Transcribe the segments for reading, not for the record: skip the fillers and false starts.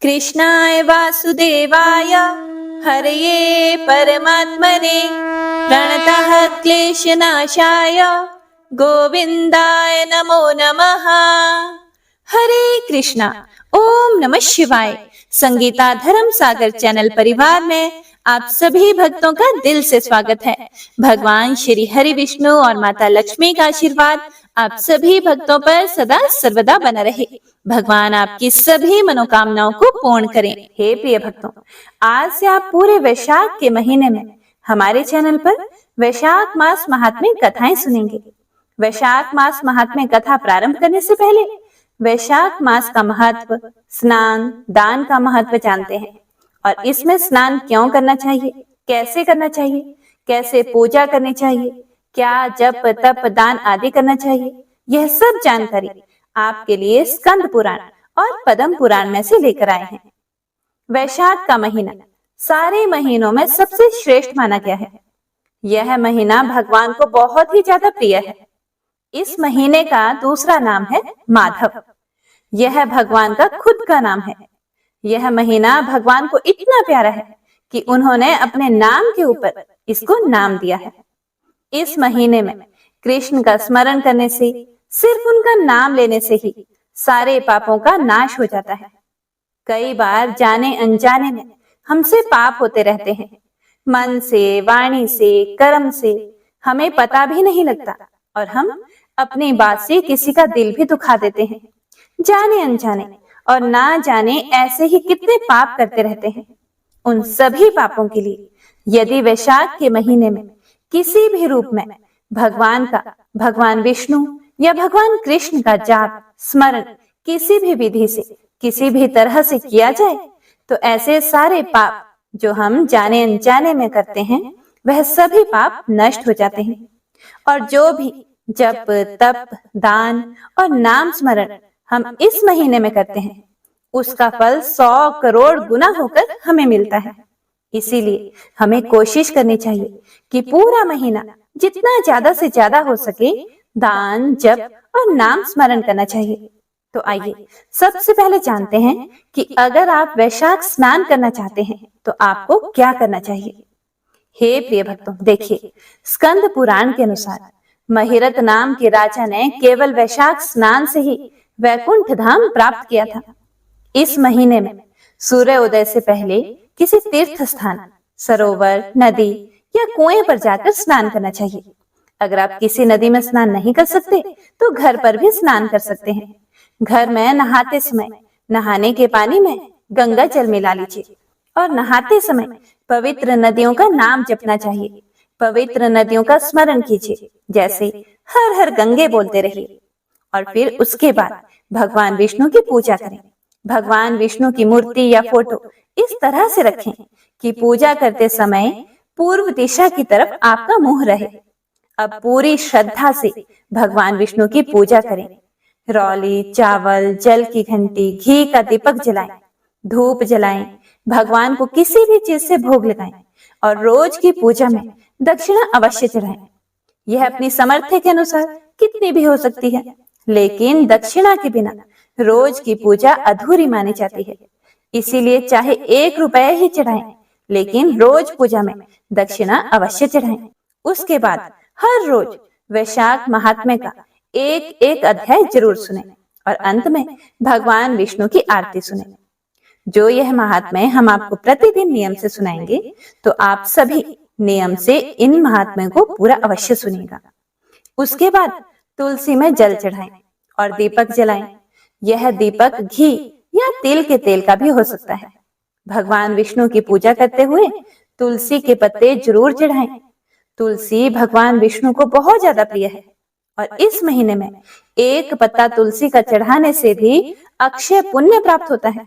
कृष्णाय वासुदेवाय हरये परमात्मने प्रणतः क्लेशनाशाय गोविंदाय नमो नमः। हरे कृष्णा। ओम नमः शिवाय। संगीता धर्म सागर चैनल परिवार में आप सभी भक्तों का दिल से स्वागत है। भगवान श्री हरि विष्णु और माता लक्ष्मी का आशीर्वाद आप सभी भक्तों पर सदा सर्वदा बना रहे। भगवान आपकी सभी मनोकामनाओं को पूर्ण करें। हे प्रिय भक्तों, आज से आप पूरे वैशाख के महीने में हमारे चैनल पर वैशाख मास महात्म्य कथाएं सुनेंगे। वैशाख मास महात्म्य कथा प्रारंभ करने से पहले वैशाख मास का महत्व, स्नान दान का महत्व जानते हैं और इसमें स्नान क्यों करना चाहिए, कैसे करना चाहिए, कैसे पूजा करनी चाहिए, क्या जप तप दान आदि करना चाहिए, यह सब जानकारी आपके लिए स्कंद पुराण और पद्म पुराण में से लेकर आए हैं। वैशाख का महीना सारे महीनों में सबसे श्रेष्ठ माना गया है। यह महीना भगवान को बहुत ही ज्यादा प्रिय है। इस महीने का दूसरा नाम है माधव। यह भगवान का खुद का नाम है। यह महीना भगवान को इतना प्यारा है कि उन्होंने अपने नाम के ऊपर इसको नाम दिया है। इस महीने में कृष्ण का स्मरण करने से, सिर्फ उनका नाम लेने से ही सारे पापों का नाश हो जाता है। कई बार जाने अनजाने में हमसे पाप होते रहते हैं। मन से, वाणी से, कर्म से हमें पता भी नहीं लगता और हम अपनी बात से किसी का दिल भी दुखा देते हैं। जाने अनजाने और ना जाने ऐसे ही कितने पाप करते रहते हैं। उन सभी पापों के लिए यदि वैशाख के महीने में किसी भी रूप में भगवान का, भगवान विष्णु या भगवान कृष्ण का जाप स्मरण किसी भी विधि से, किसी भी तरह से किया जाए तो ऐसे सारे पाप जो हम जाने अनजाने में करते हैं वह सभी पाप नष्ट हो जाते हैं। और जो भी जप तप दान और नाम स्मरण हम इस महीने में करते हैं उसका फल 100 करोड़ गुना होकर हमें मिलता है। इसीलिए हमें कोशिश करनी चाहिए कि पूरा महीना जितना ज्यादा से ज्यादा हो सके दान जप और नाम स्मरण करना चाहिए। तो आइए सबसे पहले जानते हैं कि अगर आप वैशाख स्नान करना चाहते हैं तो आपको क्या करना चाहिए। हे प्रिय भक्तों, देखिए स्कंद पुराण के अनुसार महिरत नाम के राजा ने केवल वैशाख स्नान से ही वैकुंठ धाम प्राप्त किया था। इस महीने में सूर्य उदय से पहले किसी तीर्थ स्थान, सरोवर, नदी या कुएं पर जाकर स्नान करना चाहिए। अगर आप किसी नदी में स्नान नहीं कर सकते तो घर पर भी स्नान कर सकते हैं। घर में नहाते समय नहाने के पानी में गंगा जल मिला लीजिए और नहाते समय पवित्र नदियों का नाम जपना चाहिए। पवित्र नदियों का स्मरण कीजिए, जैसे हर हर गंगे बोलते रहिए। और फिर उसके बाद भगवान विष्णु की पूजा करें। भगवान विष्णु की मूर्ति या फोटो इस तरह से रखें कि पूजा करते समय पूर्व दिशा की तरफ आपका मुंह रहे। अब पूरी श्रद्धा से भगवान विष्णु की पूजा करें। रौली, चावल, जल की घंटी, घी का दीपक जलाएं, धूप जलाएं, भगवान को किसी भी चीज से भोग लगाएं और रोज की पूजा में दक्षिणा अवश्य चढ़ाएं। यह अपनी सामर्थ्य के अनुसार कितनी भी हो सकती है, लेकिन दक्षिणा के बिना रोज की पूजा अधूरी मानी जाती है। इसीलिए चाहे 1 रुपए ही चढ़ाएं, लेकिन रोज पूजा में दक्षिणा अवश्य चढ़ाएं। उसके बाद हर रोज वैशाख महात्म्य का एक एक अध्याय जरूर सुने और अंत में भगवान विष्णु की आरती सुने। जो यह महात्म्य हम आपको प्रतिदिन नियम से सुनाएंगे तो आप सभी नियम से इन महात्म्य को पूरा अवश्य सुनिएगा। उसके बाद तुलसी में जल चढ़ाएं और दीपक जलाएं। यह दीपक घी या तिल के तेल का भी हो सकता है। भगवान विष्णु की पूजा करते हुए तुलसी के पत्ते जरूर चढ़ाएं। तुलसी भगवान विष्णु को बहुत ज्यादा प्रिय है और इस महीने में 1 पत्ता तुलसी का चढ़ाने से भी अक्षय पुण्य प्राप्त होता है।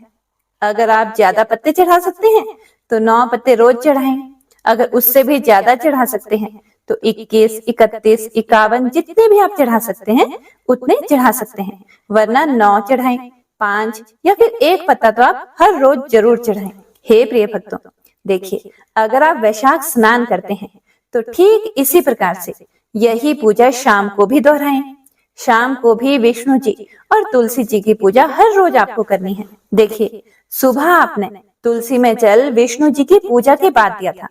अगर आप ज्यादा पत्ते चढ़ा सकते हैं तो 9 पत्ते रोज चढ़ाएं। अगर उससे भी ज्यादा चढ़ा सकते हैं तो 21, 31, 51 जितने भी आप चढ़ा सकते हैं उतने चढ़ा सकते हैं, वरना 9 चढ़ाएं, 5 या फिर 1 पत्ता तो आप हर रोज जरूर चढ़ाएं। हे प्रिय भक्तों, देखिए अगर आप वैशाख स्नान करते हैं तो ठीक इसी प्रकार से यही पूजा शाम को भी दोहराएं। शाम को भी विष्णु जी और तुलसी जी की पूजा हर रोज आपको करनी है। देखिए, सुबह आपने तुलसी में जल विष्णु जी की पूजा के बाद दिया था,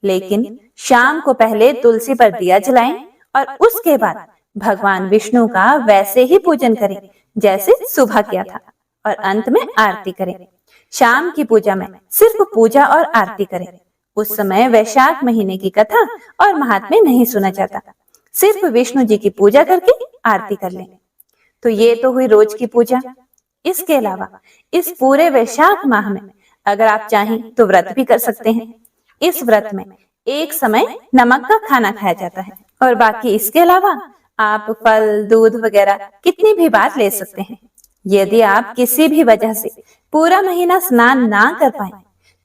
लेकिन शाम को पहले तुलसी पर दिया जलाएं और उसके बाद भगवान विष्णु का वैसे ही पूजन करें जैसे सुबह किया था, और अंत में आरती करें। शाम की पूजा में सिर्फ पूजा और आरती करें। उस समय वैशाख महीने की कथा और महात्म्य नहीं सुना जाता, सिर्फ विष्णु जी की पूजा करके आरती कर लें। तो ये तो हुई रोज की पूजा। इसके अलावा इस पूरे वैशाख माह में अगर आप चाहें तो व्रत भी कर सकते हैं। इस व्रत में एक समय नमक का खाना खाया जाता है, और बाकी इसके अलावा आप फल, दूध वगैरह कितनी भी बार ले सकते हैं। यदि आप किसी भी वजह से पूरा महीना स्नान ना कर पाए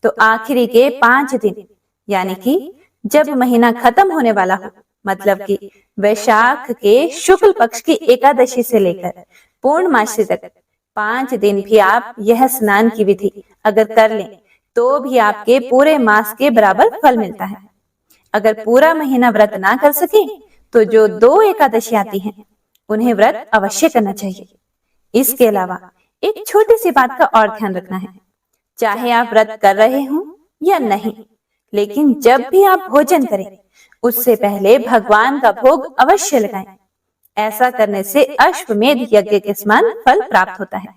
तो आखिरी के 5 दिन, यानी कि जब महीना खत्म होने वाला हो, मतलब कि वैशाख के शुक्ल पक्ष की एकादशी से लेकर पूर्णमासी तक 5 दिन भी आप यह स्नान की विधि अगर कर लें तो भी आपके पूरे मास के बराबर फल मिलता है। अगर पूरा महीना व्रत ना कर सके तो जो 2 एकादशी आती हैं उन्हें व्रत अवश्य करना चाहिए। इसके अलावा एक छोटी सी बात का और ध्यान रखना है, चाहे आप व्रत कर रहे हों या नहीं, लेकिन जब भी आप भोजन करें उससे पहले भगवान का भोग अवश्य लगाएं। ऐसा करने से अश्वमेध यज्ञ के समान फल प्राप्त होता है।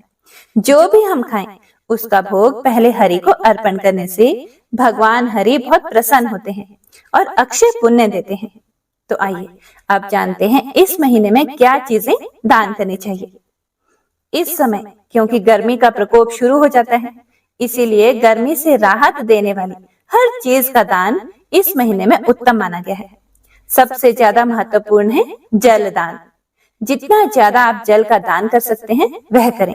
जो भी हम खाएं उसका भोग पहले हरि को अर्पण करने से भगवान हरि बहुत प्रसन्न होते हैं और अक्षय पुण्य देते हैं। तो आइए अब जानते हैं इस महीने में क्या चीजें दान करनी चाहिए। इस समय क्योंकि गर्मी का प्रकोप शुरू हो जाता है, इसीलिए गर्मी से राहत देने वाली हर चीज का दान इस महीने में उत्तम माना गया है। सबसे ज्यादा महत्वपूर्ण है जल दान। जितना ज्यादा आप जल का दान कर सकते हैं वह करें।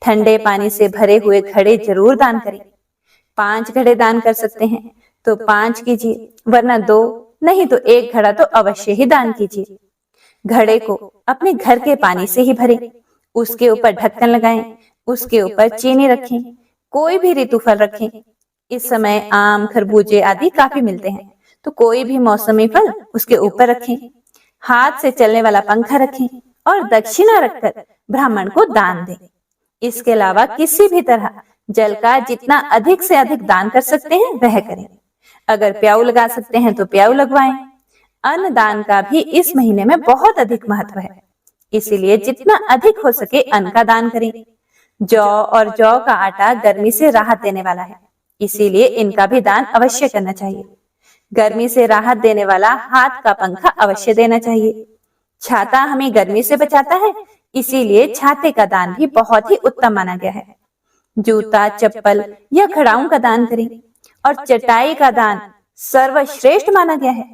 ठंडे पानी से भरे हुए घड़े जरूर दान करें। 5 घड़े दान कर सकते हैं तो 5 कीजिए, वरना 2 नहीं तो 1 घड़ा तो अवश्य ही दान कीजिए। घड़े को अपने घर के पानी से ही भरें, उसके ऊपर ढक्कन लगाएं, उसके ऊपर चीनी रखें, कोई भी ऋतु फल रखें। इस समय आम, खरबूजे आदि काफी मिलते हैं, तो कोई भी मौसमी फल उसके ऊपर रखें। हाथ से चलने वाला पंखा रखें और दक्षिणा रखकर ब्राह्मण को दान दें। इसके अलावा किसी भी तरह जल का जितना अधिक से अधिक दान कर सकते हैं वह करें। अगर प्याऊ लगा सकते हैं तो प्याऊ लगवाएं। अन्न दान का भी इस महीने में बहुत अधिक महत्व है, इसीलिए जितना अधिक हो सके अन्न का दान करें। जौ और जौ का आटा गर्मी से राहत देने वाला है, इसीलिए इनका भी दान अवश्य करना चाहिए। गर्मी से राहत देने वाला हाथ का पंखा अवश्य देना चाहिए। छाता हमें गर्मी से बचाता है, इसीलिए छाते का दान भी बहुत ही उत्तम माना गया है। जूता, चप्पल या खड़ाऊं का दान करें, और चटाई का दान सर्वश्रेष्ठ माना गया है,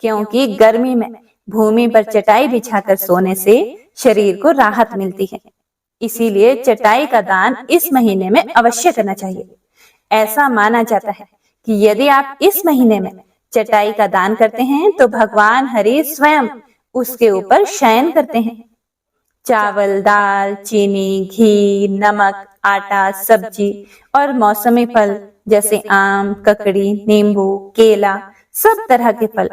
क्योंकि गर्मी में भूमि पर चटाई बिछाकर सोने से शरीर को राहत मिलती है। इसीलिए चटाई का दान इस महीने में अवश्य करना चाहिए। ऐसा माना जाता है कि यदि आप इस महीने में चटाई का दान करते हैं तो भगवान हरि स्वयं उसके ऊपर शयन करते हैं। चावल, दाल, चीनी, घी, नमक, आटा, सब्जी और मौसमी फल जैसे आम, ककड़ी, नींबू, केला, सब तरह के फल,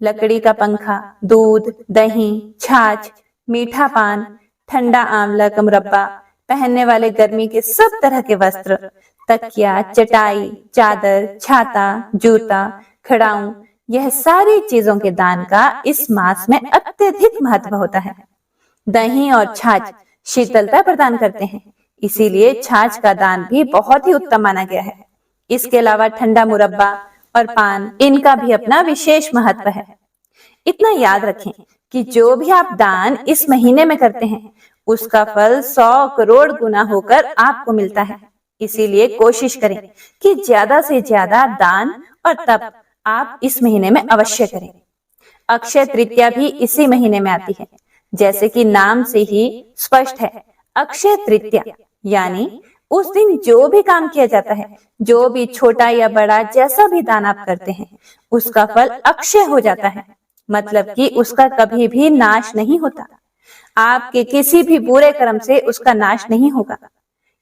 लकड़ी का पंखा, दूध, दही, छाछ, मीठा पान, ठंडा आंवला का मुरब्बा, पहनने वाले गर्मी के सब तरह के वस्त्र, तकिया, चटाई, चादर, छाता, जूता, खड़ाऊं, यह सारी चीजों के दान का इस मास में अत्यधिक महत्व होता है। दही और छाछ शीतलता प्रदान करते हैं, इसीलिए छाछ का दान भी बहुत ही उत्तम माना गया है। इसके अलावा ठंडा मुरब्बा और पान, इनका भी अपना विशेष महत्व है। इतना याद रखें कि जो भी आप दान इस महीने में करते हैं उसका फल 100 करोड़ गुना होकर आपको मिलता है। इसीलिए कोशिश करें कि ज्यादा से ज्यादा दान और तप आप इस महीने में अवश्य करें। अक्षय तृतीया भी इसी महीने में आती है, जैसे कि नाम से ही स्पष्ट है। अक्षय तृतीया यानी उस दिन जो भी काम किया जाता है, जो भी छोटा या बड़ा जैसा भी दान आप करते हैं, उसका फल अक्षय हो जाता है, मतलब कि उसका कभी भी नाश नहीं होता। आपके किसी भी बुरे कर्म से उसका नाश नहीं होगा।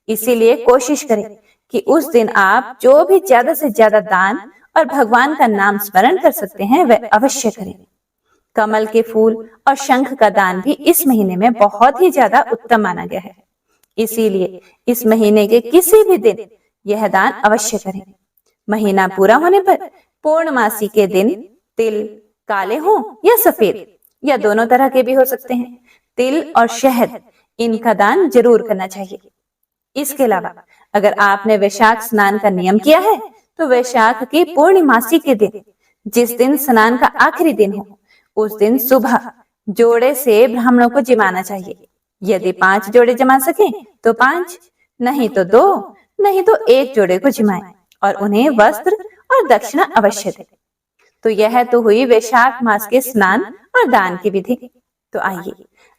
इसीलिए कोशिश करें कि उस दिन आप जो भी ज्यादा से ज्यादा दान और भगवान का नाम स्मरण कर सकते हैं वह अवश्य करें। कमल के फूल और शंख का दान भी इस महीने में बहुत ही ज्यादा उत्तम माना गया है। इसीलिए इस महीने के किसी भी दिन यह दान अवश्य करें। महीना पूरा होने पर पूर्णमासी के दिन तिल काले हों या सफेद या दोनों तरह के भी हो सकते हैं, तिल और शहद इनका दान जरूर करना चाहिए। इसके अलावा अगर आपने वैशाख स्नान का नियम किया है तो वैशाख की पूर्णिमासी के दिन, जिस दिन स्नान का आखिरी दिन हो, उस दिन सुबह जोड़े से ब्राह्मणों को जिमाना चाहिए। यदि 5 जोड़े जमा सके तो 5, नहीं तो 2, नहीं तो 1 जोड़े को जिमाएं और उन्हें वस्त्र और दक्षिणा अवश्य दें। तो यह तो हुई वैशाख मास के स्नान और दान की विधि। तो आइए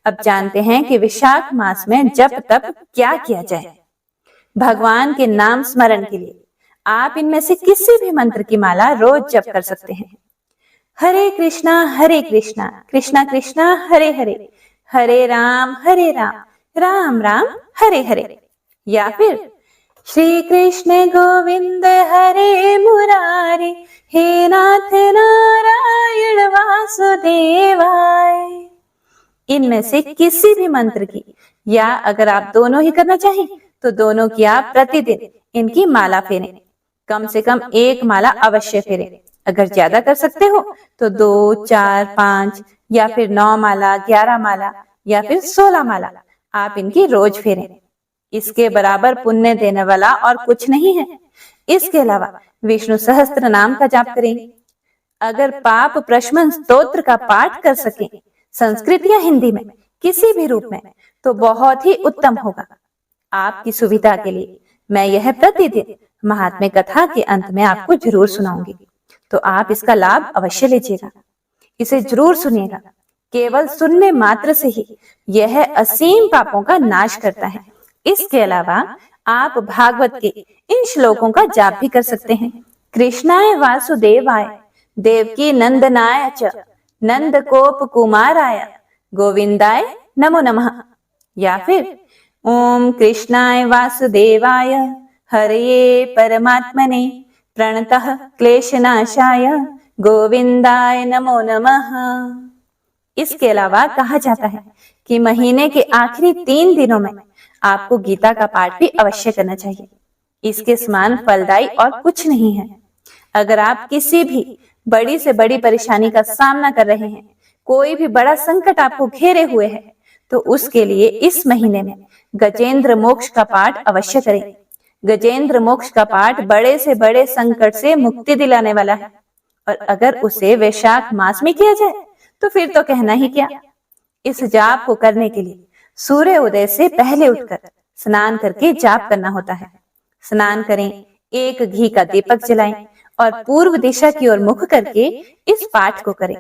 अब जानते हैं कि वैशाख मास में जप तप क्या किया जाए। भगवान के नाम स्मरण के लिए आप इनमें से किसी भी मंत्र की माला रोज जप कर सकते हैं। हरे कृष्णा कृष्णा कृष्णा हरे हरे, हरे राम राम राम हरे हरे। या फिर श्री कृष्ण गोविंद हरे मुरारे, हे नाथ नारायण वासुदेवाय। इनमें से किसी भी मंत्र की, या अगर आप दोनों ही करना चाहें तो दोनों की आप प्रतिदिन इनकी माला फेरें। कम से कम 1 माला अवश्य फेरें। अगर ज्यादा कर सकते हो तो 2, 4, 5 या फिर 9 माला, 11 माला या फिर 16 माला आप इनकी रोज फेरें। इसके बराबर पुण्य देने वाला और कुछ नहीं है। इसके अलावा विष्णु सहस्त्र नाम का जाप करें। अगर पाप प्रशमन स्तोत्र का पाठ कर सकें, संस्कृत या हिंदी में किसी भी रूप में, तो बहुत ही उत्तम होगा। आपकी सुविधा के लिए मैं यह प्रतिदिन महात्म्य कथा के अंत में आपको जरूर सुनाऊंगी, तो आप इसका लाभ अवश्य लीजिएगा। इसे जरूर सुनिएगा। केवल सुनने मात्र से ही यह असीम पापों का नाश करता है। इसके अलावा आप भागवत के इन श्लोकों का जाप भी कर सकते हैं। कृष्णाय वासुदेवाय, देवकी नंदनाय च, नंदकोप कुमाराय, गोविंदाय नमो नमः। या फिर ओम कृष्णाय वासुदेवाय, हरये परमात्मने, प्रणतः क्लेशनाशाय, गोविंदाय नमो नमः। इसके अलावा कहा जाता है कि महीने के आखिरी 3 दिनों में आपको गीता का पाठ भी अवश्य करना चाहिए। इसके समान फलदायी और कुछ नहीं है। अगर आप किसी भी बड़ी से बड़ी परेशानी का सामना कर रहे हैं, कोई भी बड़ा संकट आपको घेरे हुए है, तो उसके लिए इस महीने में गजेंद्र मोक्ष का पाठ अवश्य करें। गजेंद्र मोक्ष का पाठ बड़े से बड़े संकट से मुक्ति दिलाने वाला है, और अगर उसे वैशाख मास में किया जाए तो फिर तो कहना ही क्या। इस जाप को करने के लिए सूर्य उदय से पहले उठकर स्नान करके जाप करना होता है। स्नान करें, 1 घी का दीपक जलाएं और पूर्व दिशा की ओर मुख करके इस पाठ को करें।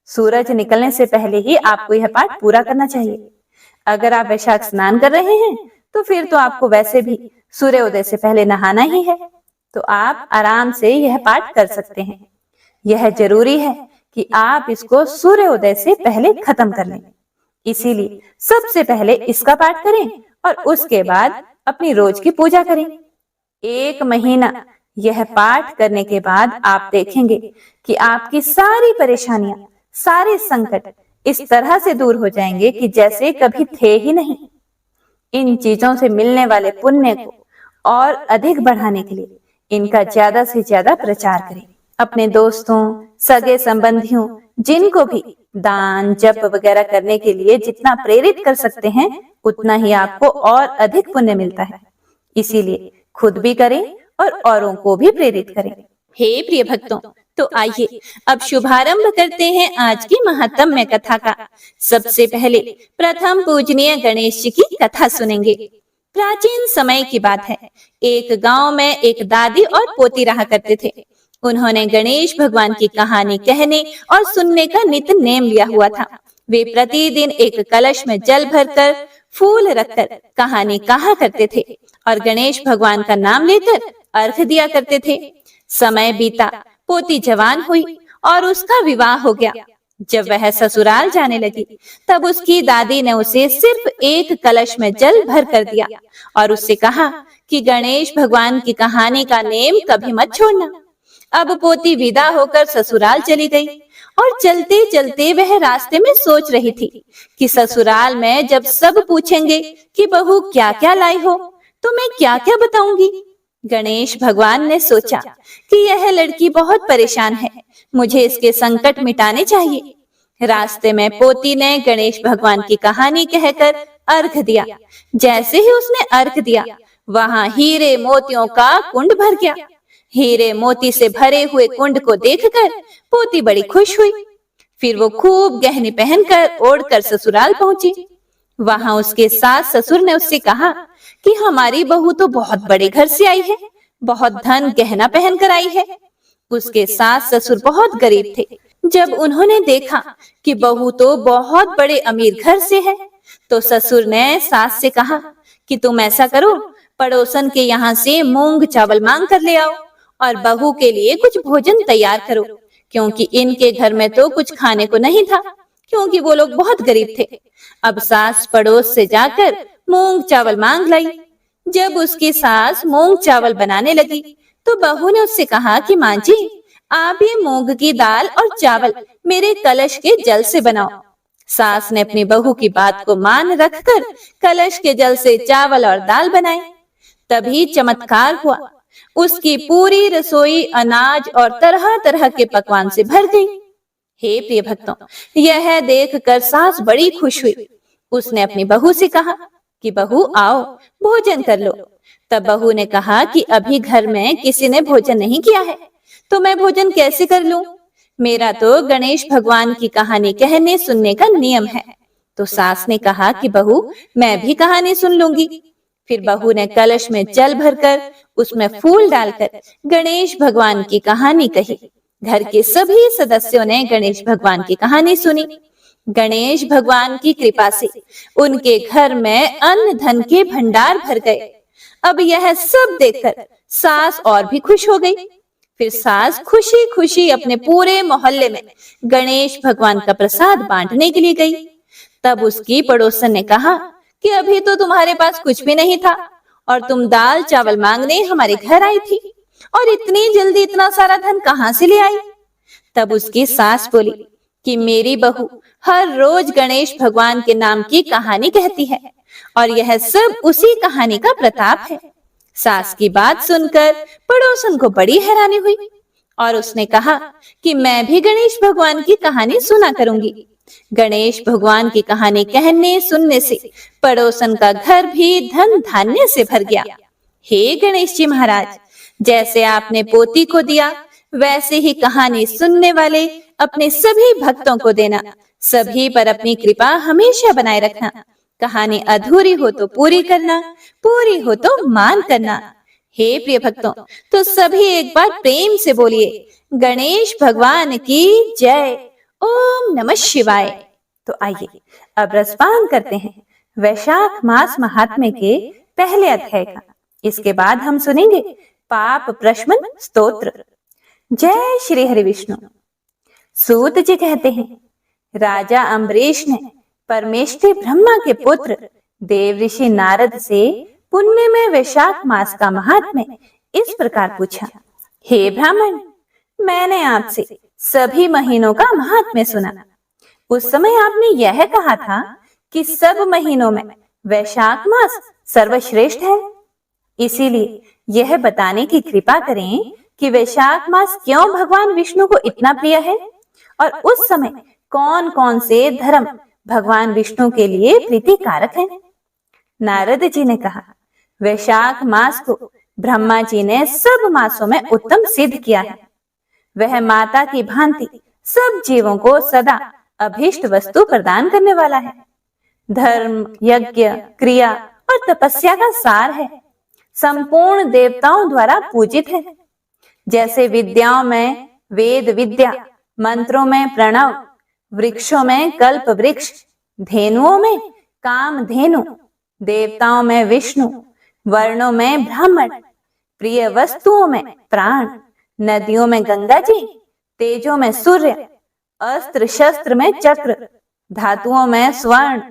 सूरज निकलने से पहले ही आपको यह पाठ पूरा करना चाहिए। अगर आप वैशाख स्नान कर रहे हैं तो फिर तो आपको वैसे भी सूर्य उदय से पहले नहाना ही है, तो आप आराम से यह पाठ कर सकते हैं। यह जरूरी है कि आप इसको सूर्य उदय से पहले खत्म कर लें। इसीलिए सबसे पहले इसका पाठ करें और उसके बाद अपनी रोज की पूजा करें। 1 महीना यह पाठ करने के बाद आप देखेंगे कि आपकी सारी परेशानियां, सारे संकट इस तरह से दूर हो जाएंगे कि जैसे कभी थे ही नहीं। इन चीजों से मिलने वाले पुण्य को और अधिक बढ़ाने के लिए इनका ज्यादा से ज्यादा प्रचार करें। अपने दोस्तों, सगे संबंधियों, जिनको भी दान जप वगैरह करने के लिए जितना प्रेरित कर सकते हैं, उतना ही आपको और अधिक पुण्य मिलता है। इसीलिए खुद भी करें और औरों को भी प्रेरित करें। हे प्रिय भक्तों, तो आइए अब शुभारंभ करते हैं आज की महात्म्य कथा का। सबसे पहले प्रथम पूजनीय गणेश जी की कथा सुनेंगे। प्राचीन समय की बात है। एक गांव में एक दादी और पोती रहा करते थे। उन्होंने गणेश भगवान की कहानी कहने और सुनने का नित नेम लिया हुआ था। वे प्रतिदिन एक कलश में जल भरकर, फूल रखकर कहानी कहा करते थे और गणेश भगवान का नाम लेकर अर्घ दिया करते थे। समय बीता, पोती जवान हुई और उसका विवाह हो गया। जब वह ससुराल जाने लगी, तब उसकी दादी ने उसे सिर्फ एक कलश में जल भर कर दिया और उससे कहा कि गणेश भगवान की कहानी का नेम कभी मत छोड़ना। अब पोती विदा होकर ससुराल चली गई और चलते चलते वह रास्ते में सोच रही थी कि ससुराल में जब सब पूछेंगे कि बहू क्या क्या लाई हो, तो मैं क्या क्या बताऊंगी। गणेश भगवान ने सोचा कि यह लड़की बहुत परेशान है, मुझे इसके संकट मिटाने चाहिए। रास्ते में पोती ने गणेश भगवान की कहानी कहकर अर्घ दिया। जैसे ही उसने अर्घ दिया, वहां हीरे मोतियों का कुंड भर गया। हीरे मोती से भरे हुए कुंड को देखकर पोती बड़ी खुश हुई। फिर वो खूब गहने पहनकर ओढ़कर ससुराल पहुंची। वहां उसके सास ससुर ने उससे कहा कि हमारी बहू तो बहुत बड़े घर से आई है, बहुत धन गहना पहन कर आई है। उसके सास ससुर बहुत गरीब थे। जब उन्होंने देखा कि बहू तो बहुत बड़े अमीर घर से है, तो ससुर ने सास से कहा कि तुम ऐसा करो, पड़ोसन के यहाँ से मूंग चावल मांग कर ले आओ और बहू के लिए कुछ भोजन तैयार करो, क्योंकि इनके घर में तो कुछ खाने को नहीं था, क्योंकि वो लोग बहुत गरीब थे। अब सास पड़ोस से जाकर मूंग चावल मांग लाई। जब उसकी सास मूंग चावल बनाने लगी, तो बहू ने उससे कहा कि माँ जी, आप ये मूंग की दाल और चावल मेरे कलश के जल से बनाओ। सास ने अपनी बहू की बात को मान रखकर कलश के जल से चावल और दाल बनाए। तभी चमत्कार हुआ, उसकी पूरी रसोई अनाज और तरह तरह के पकवान से भर गई। हे प्रिय भक्तों, यह देखकर सास बड़ी खुश हुई। उसने अपनी बहू से कहा कि बहू आओ, भोजन कर लो। तब बहू ने कहा कि अभी घर में किसी ने भोजन नहीं किया है, तो मैं भोजन कैसे कर लूं? मेरा तो गणेश भगवान की कहानी कहने सुनने का नियम है। तो सास ने कहा कि बहू, मैं भी कहानी सुन लूंगी। फिर बहू ने कलश में जल भरकर उसमें फूल डालकर गणेश भगवान की कहानी कही। घर के सभी सदस्यों ने गणेश भगवान की कहानी सुनी। गणेश भगवान की कृपा से उनके घर में अन्न धन के भंडार भर गए। अब यह सब देखकर सास और भी खुश हो गई। फिर सास खुशी खुशी अपने पूरे मोहल्ले में गणेश भगवान का प्रसाद बांटने के लिए गई। तब उसकी पड़ोसन ने कहा कि अभी तो तुम्हारे पास कुछ भी नहीं था और तुम दाल चावल मांगने हमारे घर आई थी, और इतनी जल्दी इतना सारा धन कहां से ले आई? तब उसकी सास बोली कि मेरी बहू हर रोज गणेश भगवान के नाम की कहानी कहती है, और यह सब उसी कहानी का प्रताप है। सास की बात सुनकर पड़ोसन को बड़ी हैरानी हुई और उसने कहा कि मैं भी गणेश भगवान की कहानी सुना करूंगी। गणेश भगवान की कहानी कहने सुनने से पड़ोसन का घर भी धन धान्य से भर गया। हे गणेश जी महाराज, जैसे आपने पोती को दिया, वैसे ही कहानी सुनने वाले अपने सभी भक्तों को देना। सभी पर अपनी कृपा हमेशा बनाए रखना। कहानी अधूरी हो तो पूरी करना, पूरी हो तो मान करना। हे प्रिय भक्तों, तो सभी एक बार प्रेम से बोलिए, गणेश भगवान की जय। ओम नमः शिवाय। तो आइए अब रसपान करते हैं वैशाख मास महात्म्य के पहले अध्याय का। इसके बाद हम सुनेंगे पाप प्रशमन स्तोत्र। जय श्री हरि विष्णु। सूत जी कहते हैं, राजा अम्बरीश ने परमेष्ठी ब्रह्मा के पुत्र देव ऋषि नारद से पुण्य में वैशाख मास का महात्म्य इस प्रकार पूछा। हे ब्राह्मण, मैंने आपसे सभी महीनों का महात्म्य सुना। उस समय आपने यह कहा था कि सब महीनों में वैशाख मास सर्वश्रेष्ठ है। इसीलिए यह बताने की कृपा करें कि वैशाख मास क्यों भगवान विष्णु को इतना प्रिय है, और उस समय कौन कौन से धर्म भगवान विष्णु के लिए प्रीतिकारक हैं। नारद जी ने कहा, वैशाख मास को ब्रह्मा जी ने सब मासों में उत्तम सिद्ध किया है। वह माता की भांति सब जीवों को सदा अभीष्ट वस्तु प्रदान करने वाला है। धर्म, यज्ञ, क्रिया और तपस्या का सार है। संपूर्ण देवताओं द्वारा पूजित है। जैसे विद्याओं में वेद विद्या, मंत्रों में प्रणव, वृक्षों में कल्प वृक्ष, धेनुओं में काम धेनु, देवताओं में विष्णु, वर्णों में ब्राह्मण, प्रिय वस्तुओं में प्राण, नदियों में गंगा जी, तेजों में सूर्य, अस्त्र शस्त्र में चक्र, धातुओं में स्वर्ण,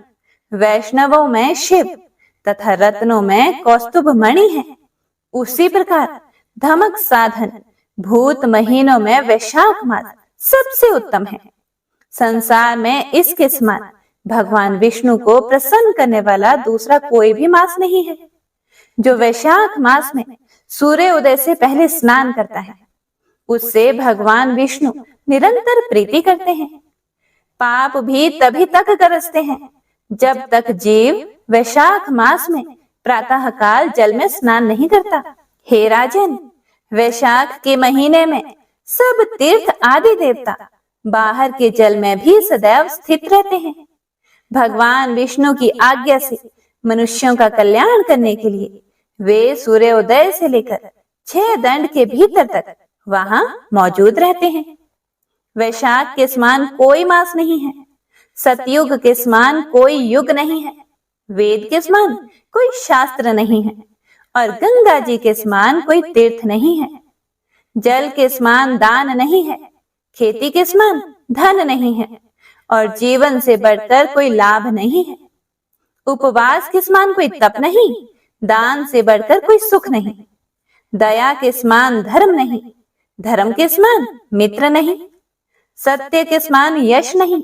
वैष्णवों में शिव तथा रत्नों में कौस्तुभ मणि है। उसी प्रकार धमक साधन भूत महीनों में वैशाख मास सबसे उत्तम है। संसार में इसके समान भगवान विष्णु को प्रसन्न करने वाला दूसरा कोई भी मास नहीं है। जो वैशाख मास में सूर्य उदय से पहले स्नान करता है, उससे भगवान विष्णु निरंतर प्रीति करते हैं। पाप भी तभी तक गरजते हैं जब तक जीव वैशाख मास में प्रातः काल जल में स्नान नहीं करता। हे राजन, वैशाख के महीने में सब तीर्थ आदि देवता बाहर के जल में भी सदैव स्थित रहते हैं। भगवान विष्णु की आज्ञा से मनुष्यों का कल्याण करने के लिए वे सूर्योदय से लेकर 6 दंड के भीतर तक वहां मौजूद रहते हैं। वैशाख के समान कोई मास नहीं है, सतयुग के समान कोई युग नहीं है, वेद के समान कोई शास्त्र नहीं है और गंगा जी के समान कोई तीर्थ नहीं है। जल के समान दान नहीं है, खेती के समान धन नहीं है और जीवन से बढ़कर कोई लाभ नहीं है। उपवास के समान कोई तप नहीं, दान से बढ़कर कोई सुख नहीं। दया के समान धर्म नहीं, धर्म के समान मित्र नहीं। सत्य के समान यश नहीं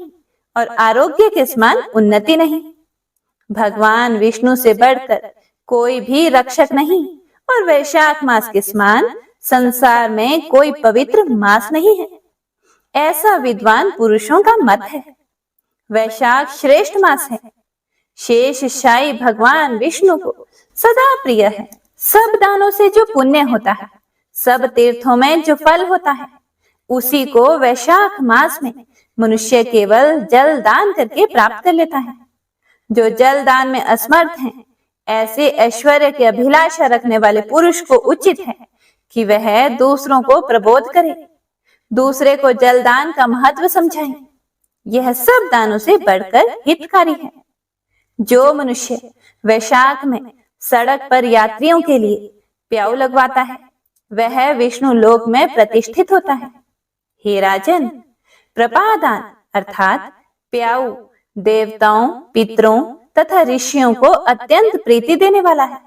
और आरोग्य के समान उन्नति नहीं। भगवान विष्णु से बढ़कर कोई भी रक्षक नहीं और वैशाख मास के समान संसार में कोई पवित्र मास नहीं है, ऐसा विद्वान पुरुषों का मत है। वैशाख श्रेष्ठ मास है। शेष शाही भगवान विष्णु को सदा प्रिय है। सब दानों से जो पुण्य होता है, सब तीर्थों में जो फल होता है, उसी को वैशाख मास में मनुष्य केवल जल दान करके प्राप्त कर लेता है। जो जल दान में असमर्थ हैं, ऐसे ऐश्वर्य के अभिलाषा रखने वाले पुरुष को उचित है कि वह दूसरों को प्रबोध करे, दूसरे को जल दान का महत्व समझाए। यह सब दानों से बढ़कर हितकारी है। जो मनुष्य वैशाख में सड़क पर यात्रियों के लिए प्याऊ लगवाता है, वह विष्णु लोक में प्रतिष्ठित होता है। हे राजन, प्रपादान अर्थात प्याऊ देवताओं, पितरों तथा ऋषियों को अत्यंत प्रीति देने वाला है।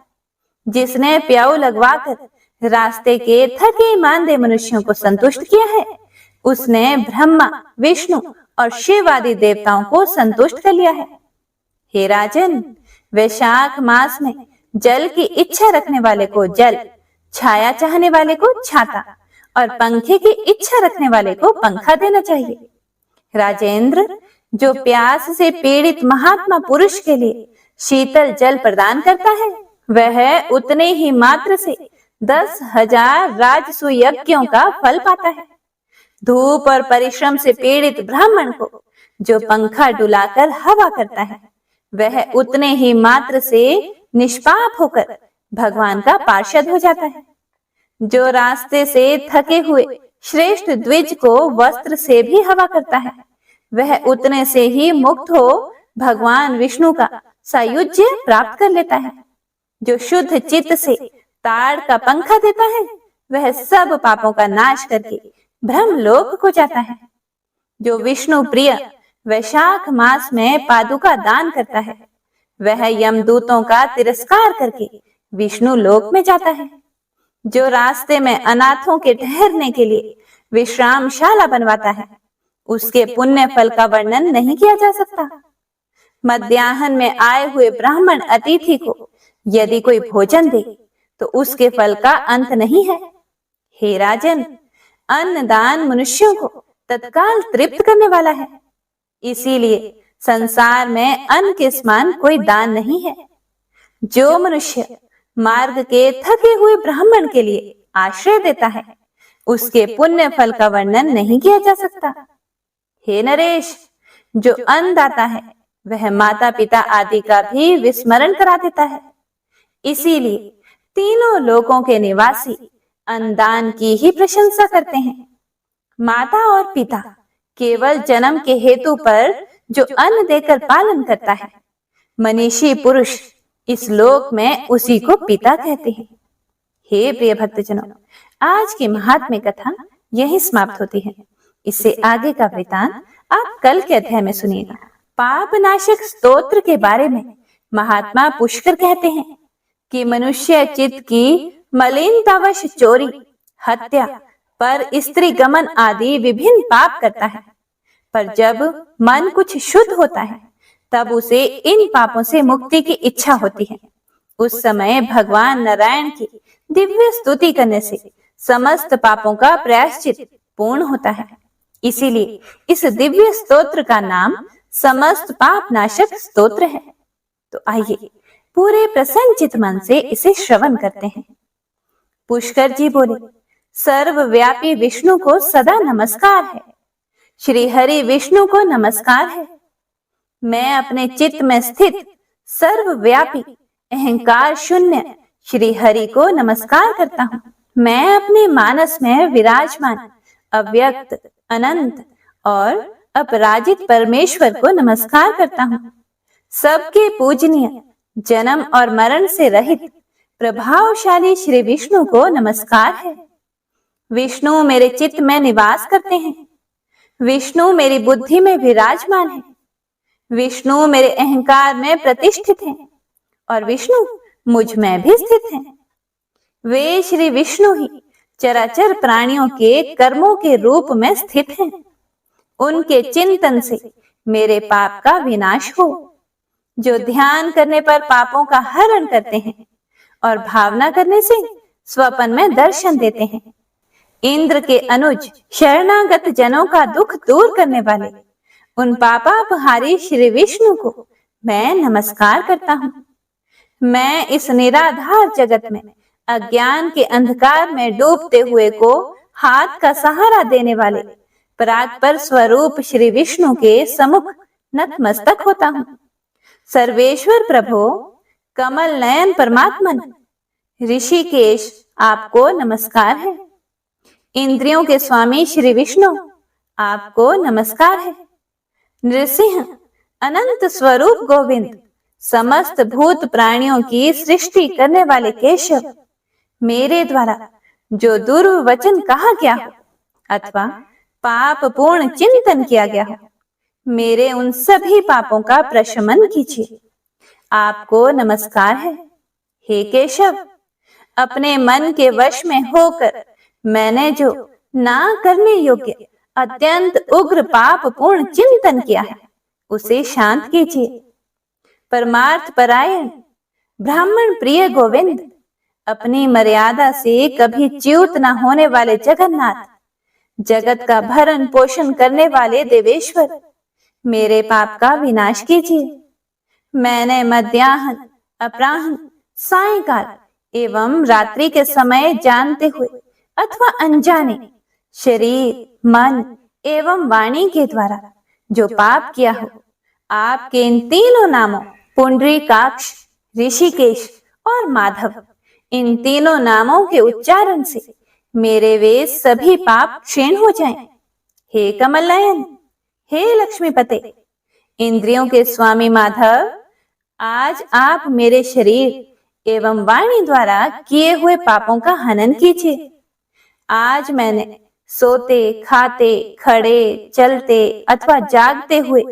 जिसने प्याऊ लगवाकर रास्ते के थके मांदे मनुष्यों को संतुष्ट किया है, उसने ब्रह्मा, विष्णु और शिव आदि देवताओं को संतुष्ट कर लिया है। हे राजन, वैशाख मास में जल की इच्छा रखने वाले को जल, छाया चाहने वाले को छाता और पंखे की इच्छा रखने वाले को पंखा देना चाहिए। राजेंद्र, जो प्यास से पीड़ित महात्मा पुरुष के लिए शीतल जल प्रदान करता है, वह उतने ही मात्र से 10,000 राजसु यज्ञों का फल पाता है। धूप और परिश्रम से पीड़ित ब्राह्मण को जो पंखा डुलाकर हवा करता है, वह उतने ही मात्र से निष्पाप होकर भगवान का पार्षद हो जाता है। जो रास्ते से थके हुए श्रेष्ठ द्विज को वस्त्र से भी हवा करता है, वह उतने से ही मुक्त हो भगवान विष्णु का सायुज्य प्राप्त कर लेता है। जो शुद्ध चित्त से ताड़ का पंखा देता है, वह सब पापों का नाश करके ब्रह्मलोक को जाता है। जो विष्णु प्रिय वैशाख मास में पादुका दान करता है, वह यमदूतों का तिरस्कार करके विष्णु लोक में जाता है। जो रास्ते में अनाथों के ठहरने के लिए विश्रामशाला बनवाता है, उसके पुण्य फल का वर्णन नहीं किया जा सकता। मध्याह्न में आए हुए ब्राह्मण अतिथि को यदि कोई भोजन दे तो उसके फल का अंत नहीं है। हे राजन, अन्नदान मनुष्यों को तत्काल तृप्त करने वाला है, इसीलिए संसार में अन्न के समान कोई दान नहीं है। जो मनुष्य मार्ग के थके हुए ब्राह्मण के लिए आश्रय देता है, उसके पुण्य फल का वर्णन नहीं किया जा सकता। हे नरेश, जो अन्नदाता है, वह माता पिता आदि का भी विस्मरण करा देता है। इसीलिए तीनों लोकों के निवासी अन्नदान की ही प्रशंसा करते हैं। माता और पिता केवल जन्म के हेतु पर जो अन्न देकर पालन करता है, मनीषी पुरुष इस लोक में उसी को पिता कहते हैं। हे प्रिय भक्तजनों, आज की महात्म्य कथा यही समाप्त होती है। इससे आगे का वृतांत आप कल के अध्याय में सुनिएगा। पाप नाशक स्तोत्र के बारे में महात्मा पुष्कर कहते हैं कि मनुष्य चित्त की मलिनतावश चोरी, हत्या, पर स्त्री गमन आदि विभिन्न पाप करता है, पर जब मन कुछ शुद्ध होता है तब उसे इन पापों से मुक्ति की इच्छा होती है। उस समय भगवान नारायण की दिव्य स्तुति करने से समस्त पापों का प्रायश्चित पूर्ण होता है। इसीलिए इस दिव्य स्तोत्र का नाम समस्त पाप नाशक स्तोत्र है। तो आइए पूरे प्रसन्नचित मन से इसे श्रवण करते हैं। पुष्कर जी बोले, सर्वव्यापी विष्णु को सदा नमस्कार है। श्री हरि विष्णु को नमस्कार है। मैं अपने चित्त में स्थित सर्वव्यापी अहंकार शून्य श्री हरि को नमस्कार करता हूँ। मैं अपने मानस में विराजमान अव्यक्त, अनंत और अपराजित परमेश्वर को नमस्कार करता हूँ। सबके पूजनीय, जन्म और मरण से रहित प्रभावशाली श्री विष्णु को नमस्कार है। विष्णु मेरे चित्त में निवास करते हैं। विष्णु मेरी बुद्धि में विराजमान है। विष्णु मेरे अहंकार में प्रतिष्ठित हैं और विष्णु मुझ में भी स्थित हैं। वे श्री विष्णु ही चराचर प्राणियों के कर्मों के रूप में स्थित हैं। उनके चिंतन से मेरे पाप का विनाश हो। जो ध्यान करने पर पापों का हरण करते हैं और भावना करने से स्वप्न में दर्शन देते हैं। इंद्र के अनुज शरणागत जनों का दुख दूर करने वाले उन पापापहारी श्री विष्णु को मैं नमस्कार करता हूँ। मैं इस निराधार जगत में अज्ञान के अंधकार में डूबते हुए को हाथ का सहारा देने वाले परात्पर स्वरूप श्री विष्णु के सम्मुख नतमस्तक होता हूँ। सर्वेश्वर प्रभो, कमल नयन परमात्मन, ऋषिकेश आपको नमस्कार है। इंद्रियों के स्वामी श्री विष्णु आपको नमस्कार है। नृसिंह, अनंत स्वरूप गोविंद, समस्त भूत प्राणियों की सृष्टि करने वाले केशव, मेरे द्वारा जो दुर्वचन कहा गया हो अथवा पाप पूर्ण चिंतन किया गया हो, मेरे उन सभी पापों का प्रशमन कीजिए। आपको नमस्कार है। हे केशव, अपने मन के वश में होकर मैंने जो ना करने योग्य अत्यंत उग्र पाप पूर्ण चिंतन किया है उसे शांत कीजिए। परमार्थ परायण ब्राह्मण प्रिय गोविंद, अपनी मर्यादा से कभी च्युत न होने वाले जगन्नाथ, जगत का भरण पोषण करने वाले देवेश्वर, मेरे पाप का विनाश कीजिए। मैंने मध्याह्न, अपराह्न, सायंकाल एवं रात्रि के समय जानते हुए अथवा अनजाने शरीर, मन एवं वाणी के द्वारा जो पाप किया हो, आपके इन तीनों नामों पुंडरीकाक्ष, ऋषिकेश और माधव, इन तीनों नामों के उच्चारण से मेरे वे सभी पाप क्षीण हो जाएं। हे कमल नयन, हे लक्ष्मीपते, इंद्रियों के स्वामी माधव, आज आप मेरे शरीर एवं वाणी द्वारा किए हुए पापों का हनन कीजिए। आज मैंने सोते, खाते, खड़े, चलते अथवा जागते हुए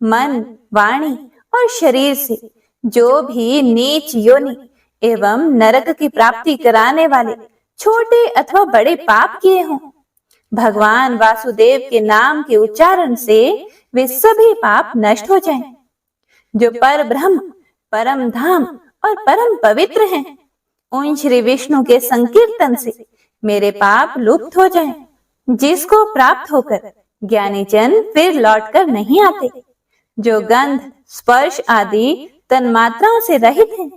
मन, वाणी और शरीर से जो भी नीच योनि एवं नरक की प्राप्ति कराने वाले छोटे अथवा बड़े पाप किए हों, भगवान वासुदेव के नाम के उच्चारण से वे सभी पाप नष्ट हो जाएं। जो पर ब्रह्म, परम धाम और परम पवित्र हैं, उन श्री विष्णु के संकीर्तन से मेरे पाप लुप्त हो जाएं। जिसको प्राप्त होकर ज्ञानी जन फिर लौटकर नहीं आते, जो गंध, स्पर्श आदि तन्मात्राओं से रहित हैं,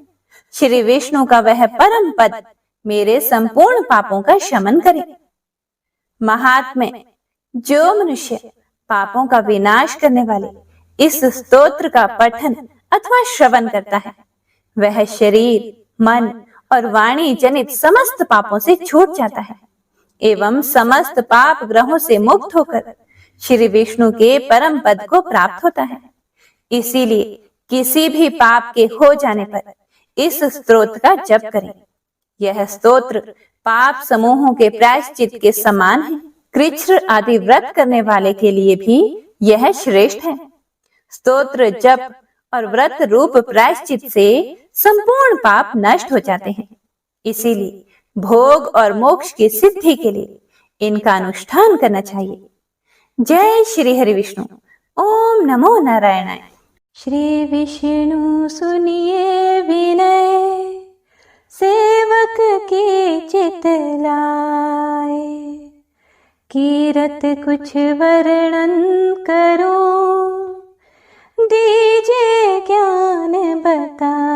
श्री विष्णु का वह परम पद मेरे संपूर्ण पापों का शमन करे। महात्म्य, जो मनुष्य पापों का विनाश करने वाले इस स्तोत्र का पठन अथवा श्रवण करता है, वह शरीर, मन और वाणी जनित समस्त पापों से छूट जाता है एवं समस्त पाप ग्रहों से मुक्त होकर श्री विष्णु के परम पद को प्राप्त होता है। इसीलिए किसी भी पाप के हो जाने पर इस स्तोत्र का जप करें। यह स्तोत्र पाप समूहों के प्रायश्चित के समान है। कृच्छ्र आदि व्रत करने वाले के लिए भी यह श्रेष्ठ है। स्तोत्र, जप और व्रत रूप प्रायश्चित से संपूर्ण पाप नष्ट हो जाते हैं। इसीलिए भोग और मोक्ष की सिद्धि के लिए इनका अनुष्ठान करना चाहिए। जय श्री हरि विष्णु। ओम नमो नारायणाय। श्री विष्णु सुनिए विनय, सेवक के चित लाए। कीरत कुछ वर्णन करो, दीजिए ज्ञान बताए।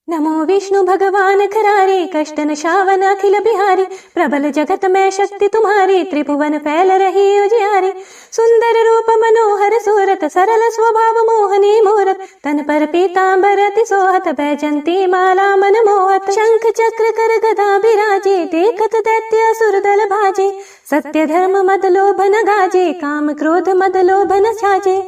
नमो विष्णु भगवान खरारे, कष्ट नशावन अखिल बिहारी। प्रबल जगत में शक्ति तुम्हारी, त्रिभुवन फैल रही उजियारी। सुंदर रूप मनोहर सूरत, सरल स्वभाव मोहनी मूरत। तन पर पीतांबर अति सोहत, बैजंती माला मन मोहत। शंख चक्र कर गदा बिराजे, देखत दैत्य असुर दल भाजे। सत्य धर्म मद लोभ न गाजे, काम क्रोध मद लोभ न छाजे।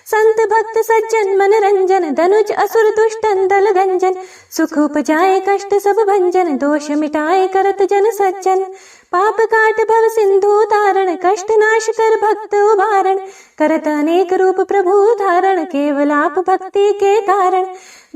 संत भक्त सज्जन मन रंजन, धनुज असुर दुष्टन दल गंजन। सुख उपजाए कष्ट सब भंजन, दोष मिटाए करत जन सज्जन। पाप काट भव सिंधु तारण, कष्ट नाश कर भक्त उबारण। करत अनेक रूप प्रभु धारण, केवल आप भक्ति के कारण।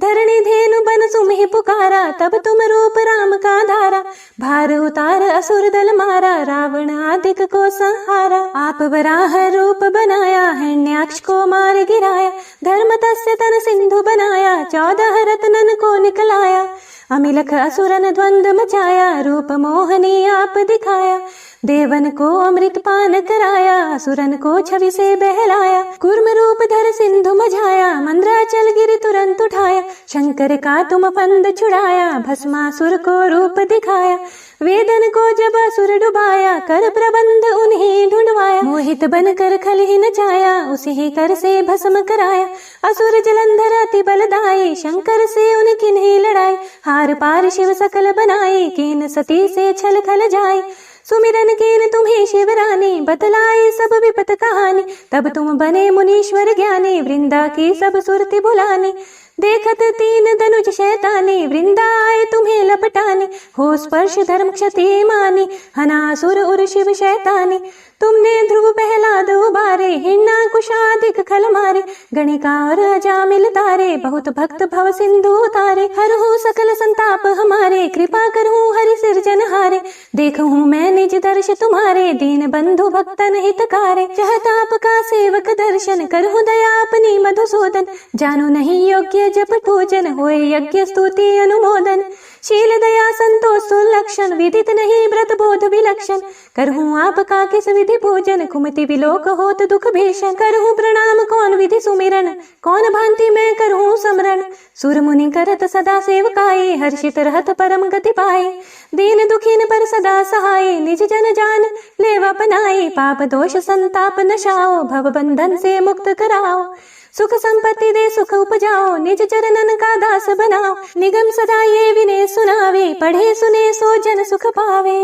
धरणी धेनु बन सुमहि पुकारा, तब तुम रूप राम का धारा। भार उतार असुर दल मारा, रावण आदिक को संहारा। आप वराह रूप बनाया, हिरण्याक्ष को मार गिराया। धर्म तस्य तन सिंधु बनाया, 14 रत्नन को निकलाया। अमिलख असुरन द्वंद मचाया, रूप मोहनी आप दिखाया। देवन को अमृत पान कराया, असुरन को छवि से बहलाया। कूर्म रूप धर सिंधु मझाया, मंद्राचल गिरि तुरंत उठाया। शंकर का तुम फंद छुड़ाया, भस्मासुर को रूप दिखाया। वेदन को जब असुर डुबाया, कर प्रबंध उन्हें ढूंढवाया। मोहित बन कर खल ही नचाया, उसे ही कर से भस्म कराया। असुर जलंधर अति बलदाई, शंकर से उनकी नहीं लड़ाई। हार पार शिव सकल बनाई, कीन सती से छल खल जाए। सुमिरन कीन तुम्हें शिवरानी, बतलाई सब विपत कहानी। तब तुम बने मुनीश्वर ज्ञानी, वृंदा की सब सुरति बुलानी। देखत 3 धनुज शैतानी, वृंदा आए तुम्हें लपटानी। हो स्पर्श धर्म क्षति मानी, हनासुर उर शिव शैतानी। तुमने ध्रुव प्रहलाद उबारे, हिरण्याकुशादिक खल मारे। गणिका और अजामिल तारे, बहुत भक्त भव सिंधु तारे। हरहु सकल संताप हमारे, कृपा करहूँ हरि सिरजन हारे। देखूँ मैं निज दर्श तुम्हारे, दीन बंधु भक्तन हितकारे। चाहता आपका सेवक दर्शन, करहूँ दया अपनी मधुसूदन। जानू नहीं योग्य जप पूजन, होए यज्ञ स्तुति अनुमोदन। शील दया संतोष सुलक्षण, विदित नहीं व्रत बोध विलक्षण। करहूँ आपका किस विधि पूजन, कुमति विलोक होत दुख भीषण। करहूँ प्रणाम कौन विधि सुमिरन, कौन भांति मैं करहूँ समरण। सुर मुनि करत सदा सेवकाई, हर्षित रहत परम गति पाए। दीन दुखीन पर सदा सहाय, निज जन जान लेव अपनाई। पाप दोष संताप नशाओ, भव बंधन से मुक्त कराओ। सुख संपत्ति दे सुख उपजाओ, निज चरणन का दास बनाओ। निगम सदा ये विनय सुनावे, पढ़े सुने सो जन सुख पावे।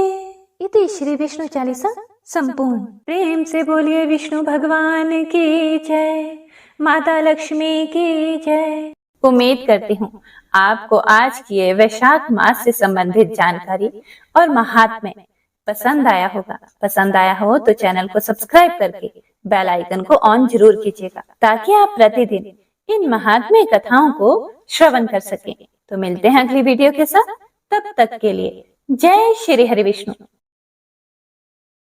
इति श्री विष्णु चालीसा संपूर्ण। प्रेम से बोलिए विष्णु भगवान की जय, माता लक्ष्मी की जय। उम्मीद करती हूँ आपको आज की ये वैशाख मास से संबंधित जानकारी और महात्म्य पसंद आया होगा। पसंद आया हो तो चैनल को सब्सक्राइब करके बेल आइकन को ऑन जरूर कीजिएगा, ताकि आप प्रतिदिन इन महात्म्य कथाओं को श्रवण कर सकें। तो मिलते हैं अगली वीडियो के साथ, तब तक के लिए जय श्री हरि विष्णु।